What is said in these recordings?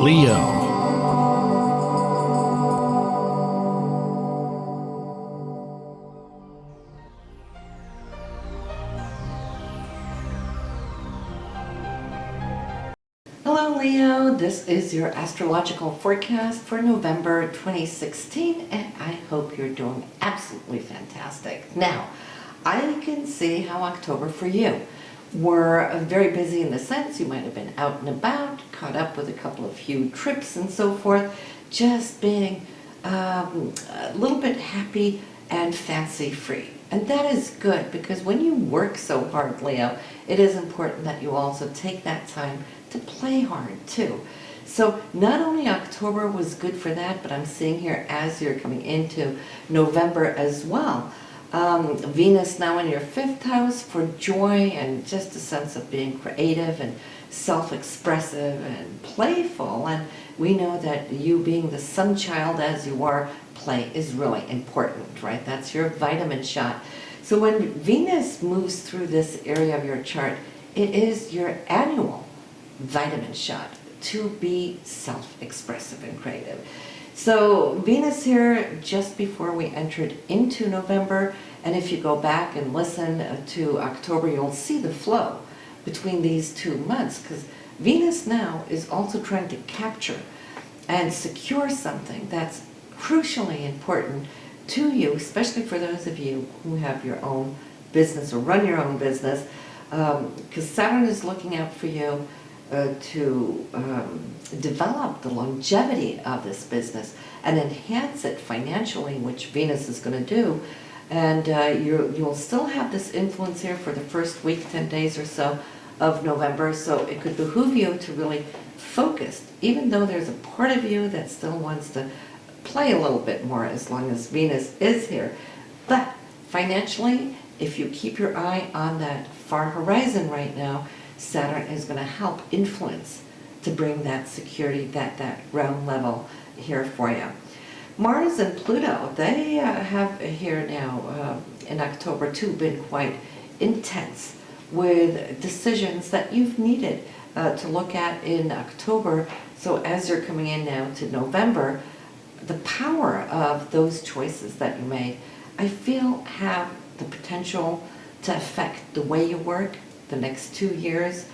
Leo. Hello Leo, this is your astrological forecast for November 2016 and I hope you're doing absolutely fantastic. Now, I can see how October for you. We're very busy in the sense you might have been out and about, caught up with a couple of few trips and so forth, just being a little bit happy and fancy free. And that is good because when you work so hard, Leo, it is important that you also take that time to play hard too. So not only October was good for that, but I'm seeing here as you're coming into November as well. Venus now in your 5th house for joy and just a sense of being creative and self-expressive and playful. And we know that you being the sun child as you are, play is really important, right? That's your vitamin shot. So when Venus moves through this area of your chart, it is your annual vitamin shot to be self-expressive and creative. So Venus here just before we entered into November, and if you go back and listen to October, you'll see the flow between these 2 months because Venus now is also trying to capture and secure something that's crucially important to you, especially for those of you who have your own business or run your own business, because Saturn is looking out for you to develop the longevity of this business and enhance it financially, which Venus is going to do. And you'll still have this influence here for the first week, 10 days or so of November, so it could behoove you to really focus, even though there's a part of you that still wants to play a little bit more as long as Venus is here. But financially, if you keep your eye on that far horizon right now, Saturn is going to help influence to bring that security, that ground level here for you. Mars and Pluto, they have here now in October too been quite intense with decisions that you've needed to look at in October. So as you're coming in now to November, the power of those choices that you made, I feel have the potential to affect the way you work the next 2 years.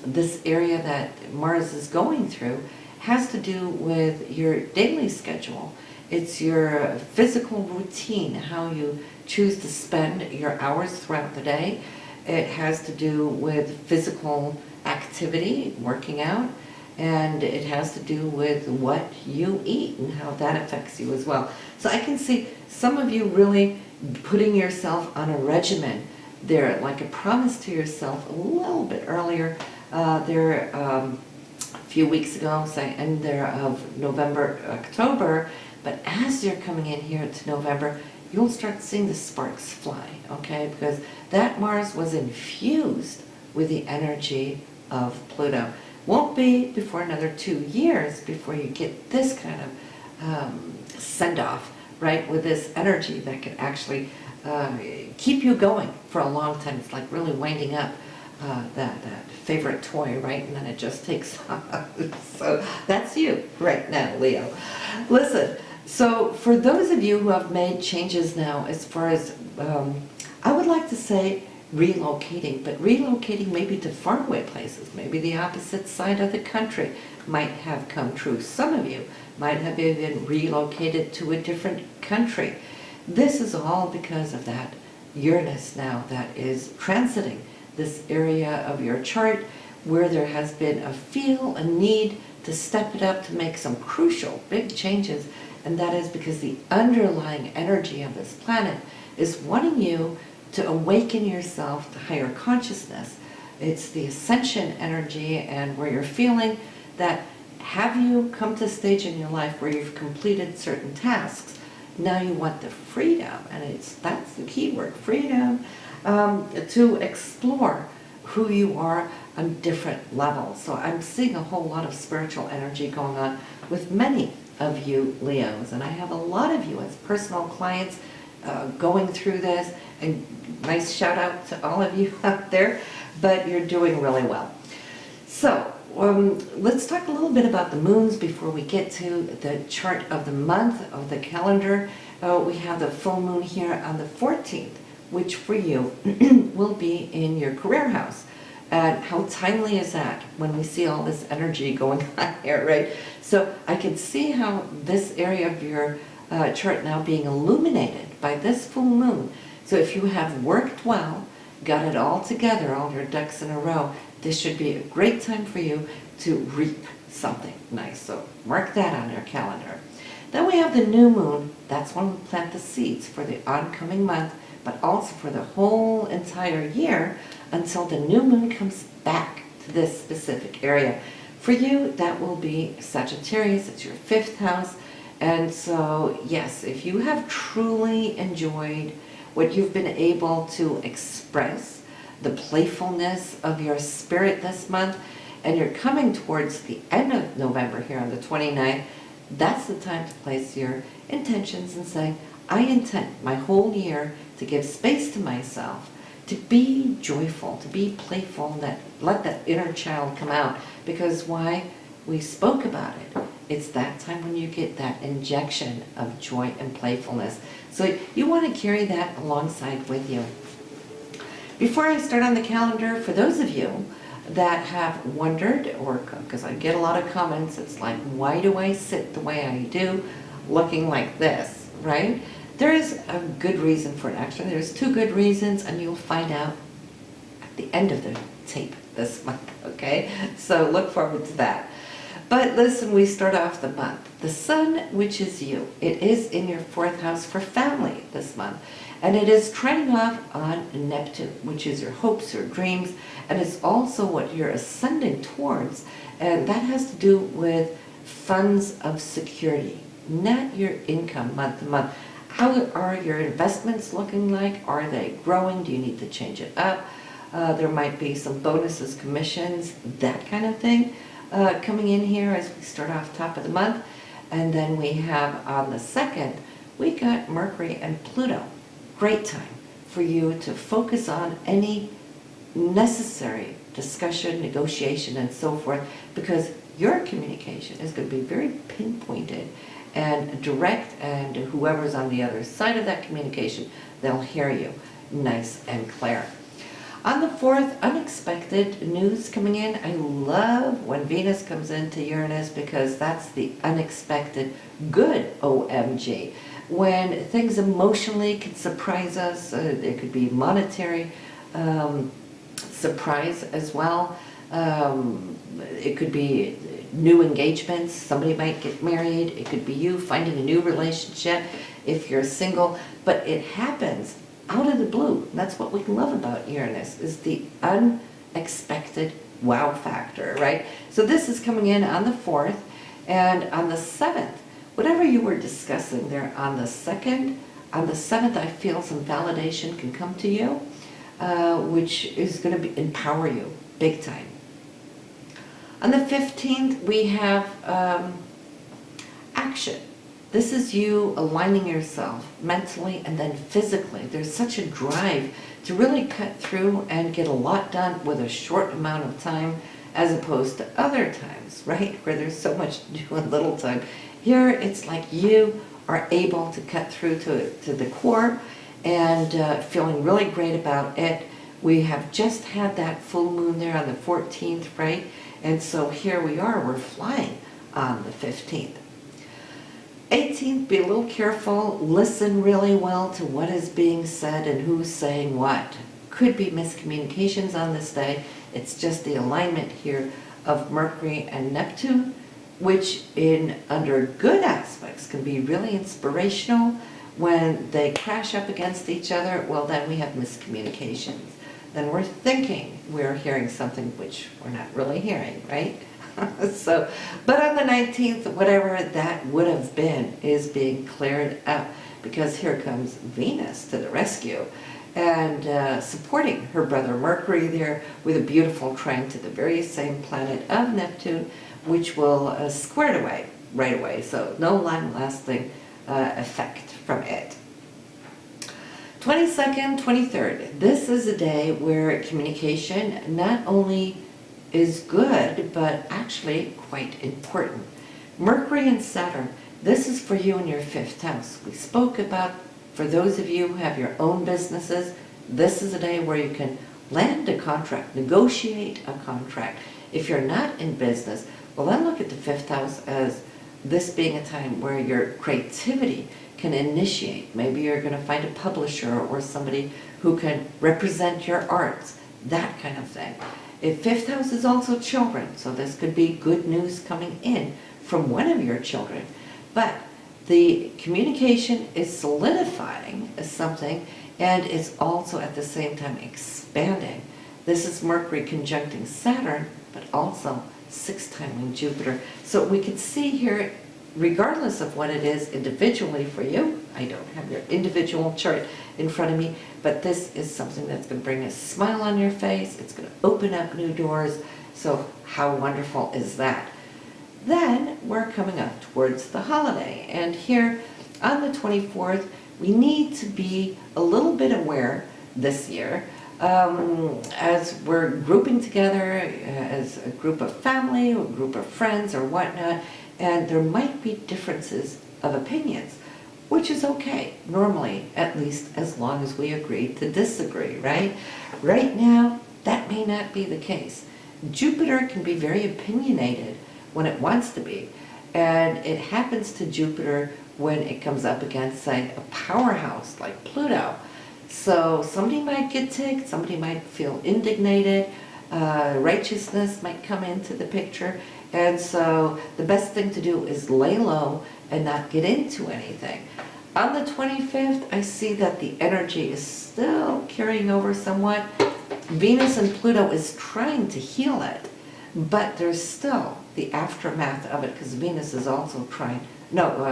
This area that Mars is going through has to do with your daily schedule. It's your physical routine, how you choose to spend your hours throughout the day. It has to do with physical activity, working out, and it has to do with what you eat and how that affects you as well. So I can see some of you really putting yourself on a regimen there, like a promise to yourself a little bit earlier there a few weeks ago, say end there of November, October, but as you're coming in here to November, you'll start seeing the sparks fly, okay? Because that Mars was infused with the energy of Pluto. Won't be before another 2 years before you get this kind of send-off, right, with this energy that can actually keep you going for a long time. It's like really winding up that favorite toy, right? And then it just takes off. So that's you right now, Leo. Listen, so for those of you who have made changes now, as far as, I would like to say relocating, but relocating maybe to faraway places, maybe the opposite side of the country might have come true. Some of you might have even relocated to a different country. This is all because of that Uranus now that is transiting this area of your chart where there has been a need to step it up to make some crucial big changes, and that is because the underlying energy of this planet is wanting you to awaken yourself to higher consciousness. It's the ascension energy, and where you're feeling that have you come to a stage in your life where you've completed certain tasks. Now you want the freedom, and that's the key word, freedom, to explore who you are on different levels. So I'm seeing a whole lot of spiritual energy going on with many of you Leos, and I have a lot of you as personal clients going through this, and nice shout out to all of you out there, but you're doing really well. So let's talk a little bit about the moons before we get to the chart of the month of the calendar. We have the full moon here on the 14th, which for you will be in your career house. And how timely is that when we see all this energy going on here, right? So I can see how this area of your chart now being illuminated by this full moon. So if you have worked well, got it all together, all your ducks in a row, this should be a great time for you to reap something nice. So mark that on your calendar. Then we have the new moon. That's when we plant the seeds for the oncoming month, but also for the whole entire year until the new moon comes back to this specific area. For you, that will be Sagittarius. It's your 5th house. And so, yes, if you have truly enjoyed what you've been able to express, the playfulness of your spirit this month, and you're coming towards the end of November here on the 29th, that's the time to place your intentions and say, I intend my whole year to give space to myself, to be joyful, to be playful, that let that inner child come out. Because why? We spoke about it. It's that time when you get that injection of joy and playfulness. So you want to carry that alongside with you. Before I start on the calendar, for those of you that have wondered, or because I get a lot of comments, it's like, why do I sit the way I do, looking like this, right? There is a good reason for it. Actually, there's 2 good reasons, and you'll find out at the end of the tape this month, okay? So look forward to that. But listen, we start off the month. The sun, which is you, it is in your 4th house for family this month. And it is trending off on Neptune, which is your hopes, your dreams, and it's also what you're ascending towards. And that has to do with funds of security, not your income month to month. How are your investments looking like? Are they growing? Do you need to change it up? There might be some bonuses, commissions, that kind of thing coming in here as we start off top of the month. And then we have on the 2nd, we got Mercury and Pluto. Great time for you to focus on any necessary discussion, negotiation, and so forth, because your communication is going to be very pinpointed and direct, and whoever's on the other side of that communication, they'll hear you nice and clear. On the 4th, unexpected news coming in. I love when Venus comes into Uranus because that's the unexpected good OMG. When things emotionally can surprise us, it could be monetary surprise as well. It could be new engagements. Somebody might get married. It could be you finding a new relationship if you're single. But it happens out of the blue. That's what we love about Uranus, is the unexpected wow factor, right? So this is coming in on the 4th, and on the 7th, whatever you were discussing there on the 2nd, on the 7th I feel some validation can come to you, which is going to empower you big time. On the 15th, we have action. This is you aligning yourself mentally and then physically. There's such a drive to really cut through and get a lot done with a short amount of time, as opposed to other times, right, where there's so much to do in little time. Here, it's like you are able to cut through to the core and feeling really great about it. We have just had that full moon there on the 14th, right? And so here we are, we're flying on the 15th. 18th, be a little careful, listen really well to what is being said and who's saying what. Could be miscommunications on this day. It's just the alignment here of Mercury and Neptune, which under good aspects can be really inspirational. When they crash up against each other, well, then we have miscommunications. Then we're thinking we're hearing something which we're not really hearing, right? So, but on the 19th, whatever that would have been is being cleared up, because here comes Venus to the rescue and supporting her brother Mercury there with a beautiful trine to the very same planet of Neptune, which will square it away right away. So no long-lasting effect from it. 22nd, 23rd, this is a day where communication not only is good, but actually quite important. Mercury and Saturn, this is for you in your 5th house. We spoke about, for those of you who have your own businesses, this is a day where you can land a contract, negotiate a contract. If you're not in business, well, then look at the 5th house as this being a time where your creativity can initiate. Maybe you're going to find a publisher or somebody who can represent your arts, that kind of thing. If 5th house is also children, so this could be good news coming in from one of your children. But the communication is solidifying as something, and it's also at the same time expanding. This is Mercury conjuncting Saturn, but also 6-timing Jupiter. So we can see here, regardless of what it is individually for you, I don't have your individual chart in front of me, but this is something that's going to bring a smile on your face. It's going to open up new doors. So how wonderful is that? Then we're coming up towards the holiday, and here on the 24th, we need to be a little bit aware this year as we're grouping together as a group of family, or a group of friends or whatnot, and there might be differences of opinions, which is okay, normally, at least as long as we agree to disagree, right? Right now, that may not be the case. Jupiter can be very opinionated when it wants to be, and it happens to Jupiter when it comes up against, say, a powerhouse like Pluto. So somebody might get ticked, somebody might feel indignated, righteousness might come into the picture, and so the best thing to do is lay low and not get into anything. On the 25th, I see that the energy is still carrying over somewhat. Venus and Pluto is trying to heal it, but there's still the aftermath of it, because Venus is also trying,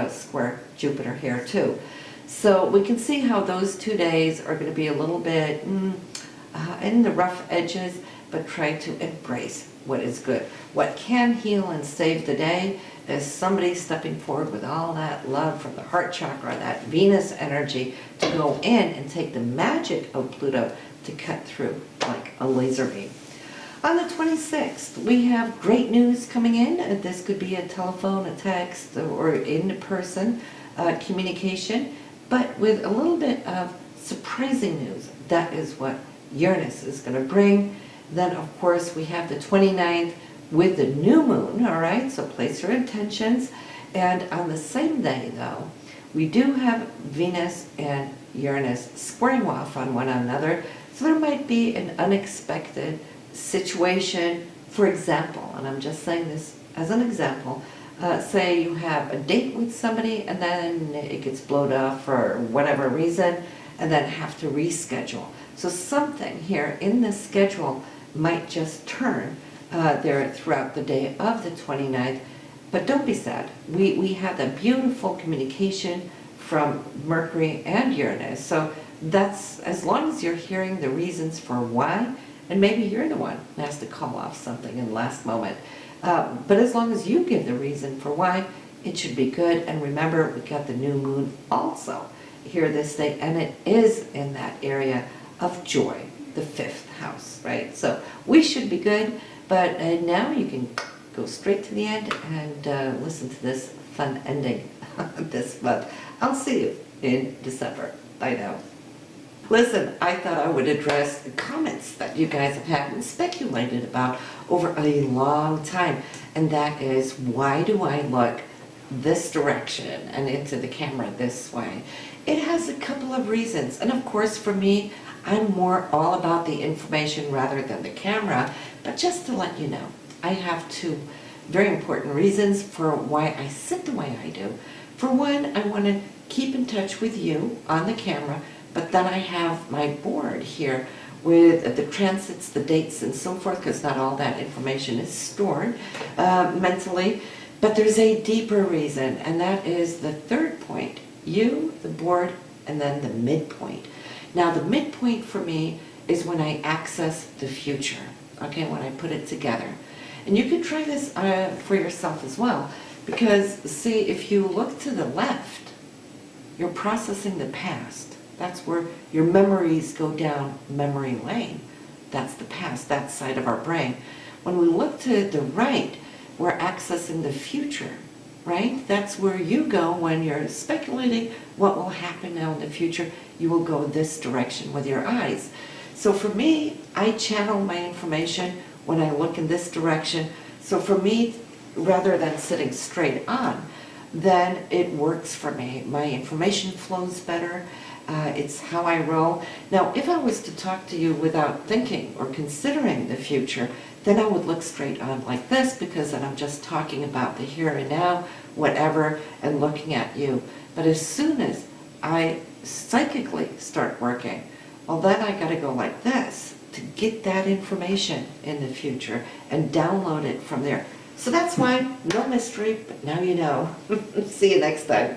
square Jupiter here too. So we can see how those 2 days are going to be a little bit in the rough edges, but try to embrace what is good. What can heal and save the day is somebody stepping forward with all that love from the heart chakra, that Venus energy, to go in and take the magic of Pluto to cut through like a laser beam. On the 26th, we have great news coming in. This could be a telephone, a text, or in-person communication, but with a little bit of surprising news. That is what Uranus is going to bring. Then, of course, we have the 29th with the new moon, all right? So place your intentions. And on the same day, though, we do have Venus and Uranus squaring off on one another. So there might be an unexpected situation. For example, and I'm just saying this as an example, say you have a date with somebody and then it gets blown off for whatever reason, and then have to reschedule. So something here in this schedule might just turn there throughout the day of the 29th. But don't be sad. We have the beautiful communication from Mercury and Uranus. So that's, as long as you're hearing the reasons for why, and maybe you're the one who has to call off something in the last moment. But as long as you give the reason for why, it should be good. And remember, we got the new moon also here this day, and it is in that area of joy, the 5th house, right? So we should be good, but now you can go straight to the end and listen to this fun ending this month. I'll see you in December. I know. Listen, I thought I would address the comments that you guys have had and speculated about over a long time, and that is, why do I look this direction and into the camera this way? It has a couple of reasons, and of course for me, I'm more all about the information rather than the camera, but just to let you know, I have 2 very important reasons for why I sit the way I do. For one, I want to keep in touch with you on the camera, but then I have my board here with the transits, the dates, and so forth, because not all that information is stored mentally. But there's a deeper reason, and that is the 3rd point. You, the board, and then the midpoint. Now, the midpoint for me is when I access the future, okay, when I put it together. And you can try this for yourself as well, because, see, if you look to the left, you're processing the past. That's where your memories go down memory lane. That's the past, that side of our brain. When we look to the right, we're accessing the future, right? That's where you go when you're speculating what will happen now in the future. You will go this direction with your eyes. So for me, I channel my information when I look in this direction. So for me, rather than sitting straight on, then it works for me. My information flows better. It's how I roll. Now, if I was to talk to you without thinking or considering the future, then I would look straight on like this, because then I'm just talking about the here and now, whatever, and looking at you. But as soon as I psychically start working, well, then I got to go like this to get that information in the future and download it from there. So that's why, no mystery, but now you know. See you next time.